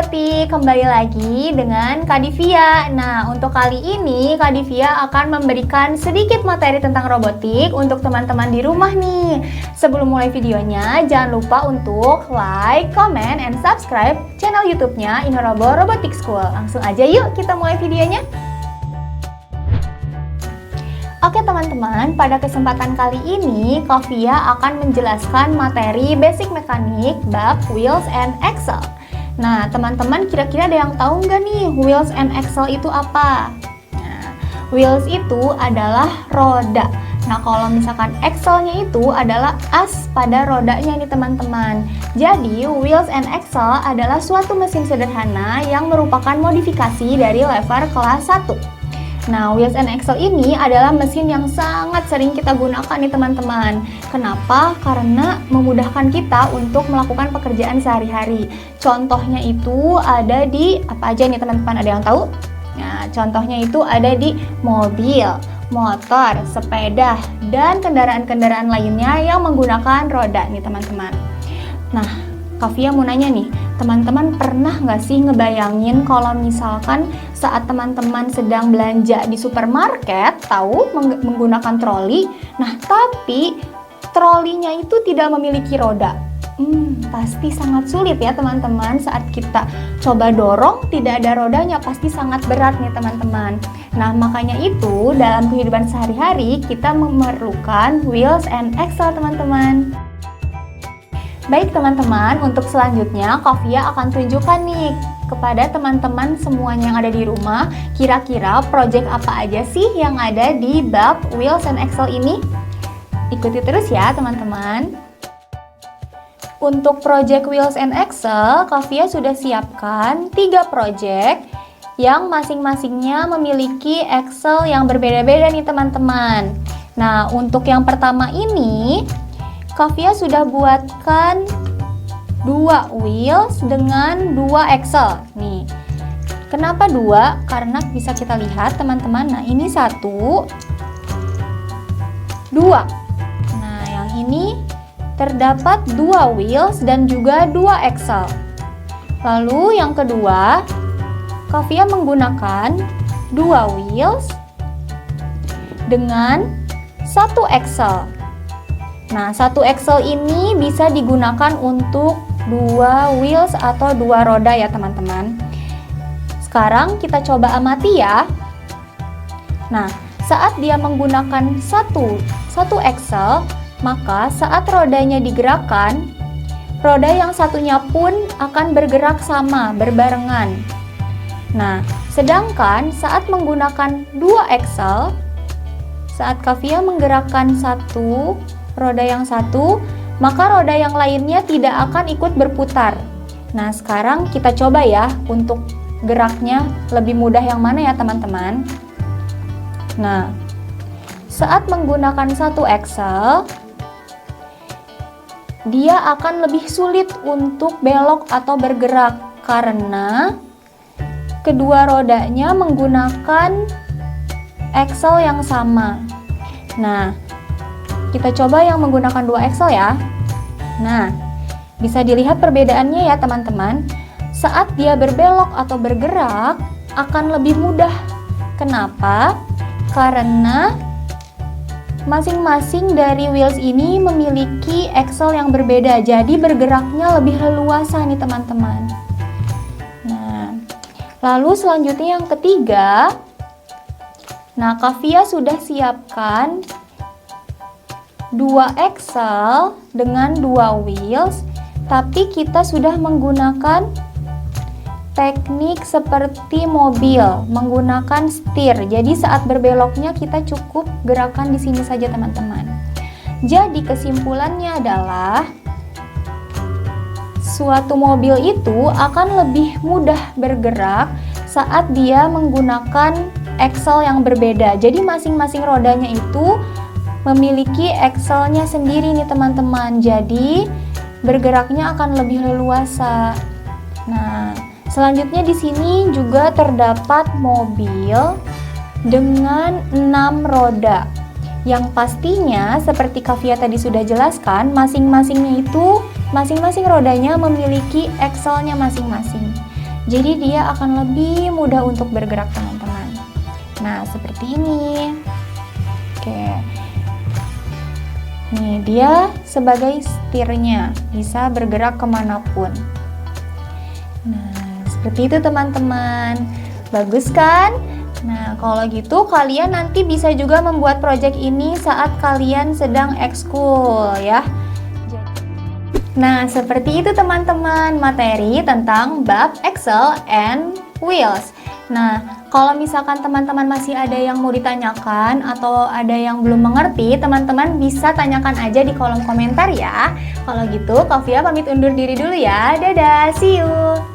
Robotik, kembali lagi dengan Kak Divya. Nah, untuk kali ini Kak Divya akan memberikan sedikit materi tentang robotik untuk teman-teman di rumah nih. Sebelum mulai videonya, jangan lupa untuk like, comment, and subscribe channel YouTube-nya InnoRobo Robotics School. Langsung aja yuk kita mulai videonya. Oke teman-teman, pada kesempatan kali ini Kak Via akan menjelaskan materi basic mekanik bab wheels and axle. Nah teman-teman, kira-kira ada yang tahu nggak nih wheels and axle itu apa? Nah, wheels itu adalah roda. Nah kalau misalkan axle-nya itu adalah as pada rodanya nih teman-teman. Jadi wheels and axle adalah suatu mesin sederhana yang merupakan modifikasi dari lever kelas 1. Nah, wheels and axle ini adalah mesin yang sangat sering kita gunakan nih teman-teman. Kenapa? Karena memudahkan kita untuk melakukan pekerjaan sehari-hari. Contohnya itu ada di apa aja nih teman-teman? Ada yang tahu? Nah, contohnya itu ada di mobil, motor, sepeda, dan kendaraan-kendaraan lainnya yang menggunakan roda nih teman-teman. Nah, Kak Via mau nanya nih, teman-teman pernah nggak sih ngebayangin kalau misalkan saat teman-teman sedang belanja di supermarket, tahu menggunakan troli, nah tapi trolinya itu tidak memiliki roda? Pasti sangat sulit ya teman-teman. Saat kita coba dorong, tidak ada rodanya, pasti sangat berat nih teman-teman. Nah makanya itu dalam kehidupan sehari-hari kita memerlukan wheels and axle teman-teman. Baik teman-teman, untuk selanjutnya Kak Via akan tunjukkan nih kepada teman-teman semuanya yang ada di rumah, kira-kira project apa aja sih yang ada di bab wheels and axle ini. Ikuti terus ya teman-teman. Untuk project wheels and axle, Kak Via sudah siapkan 3 project yang masing-masingnya memiliki axle yang berbeda-beda nih teman-teman. Nah, untuk yang pertama ini Kak Via sudah buatkan 2 wheels dengan 2 axle nih. Kenapa 2? Karena bisa kita lihat teman-teman. Nah ini 1, 2. Nah yang ini terdapat 2 wheels dan juga 2 axle. Lalu yang kedua, Kak Via menggunakan 2 wheels dengan 1 axle. Nah, 1 axle ini bisa digunakan untuk 2 wheels atau 2 roda ya teman-teman. Sekarang kita coba amati ya. Nah, saat dia menggunakan satu axle, maka saat rodanya digerakkan, roda yang satunya pun akan bergerak sama, berbarengan. Nah, sedangkan saat menggunakan 2 axle, saat Kak Via menggerakkan roda yang satu, maka roda yang lainnya tidak akan ikut berputar. Nah, sekarang kita coba ya untuk geraknya lebih mudah yang mana ya teman-teman. Nah, saat menggunakan 1 axle, dia akan lebih sulit untuk belok atau bergerak karena kedua rodanya menggunakan axle yang sama. Nah, kita coba yang menggunakan 2 axle ya. Nah, bisa dilihat perbedaannya ya teman-teman. Saat dia berbelok atau bergerak akan lebih mudah. Kenapa? Karena masing-masing dari wheels ini memiliki axle yang berbeda. Jadi bergeraknya lebih leluasa nih teman-teman. Nah, lalu selanjutnya yang ketiga. Nah, Kak Via sudah siapkan 2 axle dengan 2 wheels, tapi kita sudah menggunakan teknik seperti mobil, menggunakan setir. Jadi saat berbeloknya kita cukup gerakan di sini saja teman-teman. Jadi kesimpulannya adalah suatu mobil itu akan lebih mudah bergerak saat dia menggunakan axle yang berbeda. Jadi masing-masing rodanya itu memiliki axle-nya sendiri nih teman-teman. Jadi bergeraknya akan lebih leluasa. Nah, selanjutnya di sini juga terdapat mobil dengan 6 roda. Yang pastinya seperti Kak Via tadi sudah jelaskan, masing-masing rodanya memiliki axle-nya masing-masing. Jadi dia akan lebih mudah untuk bergerak teman-teman. Nah, seperti ini. Oke. Nih, dia sebagai setirnya, bisa bergerak kemanapun. Nah, seperti itu teman-teman. Bagus kan? Nah, kalau gitu kalian nanti bisa juga membuat project ini saat kalian sedang ekskul ya. Nah, seperti itu teman-teman materi tentang bab Excel and Wheels. Nah, kalau misalkan teman-teman masih ada yang mau ditanyakan atau ada yang belum mengerti, teman-teman bisa tanyakan aja di kolom komentar ya. Kalau gitu, Kavia pamit undur diri dulu ya. Dadah, see you!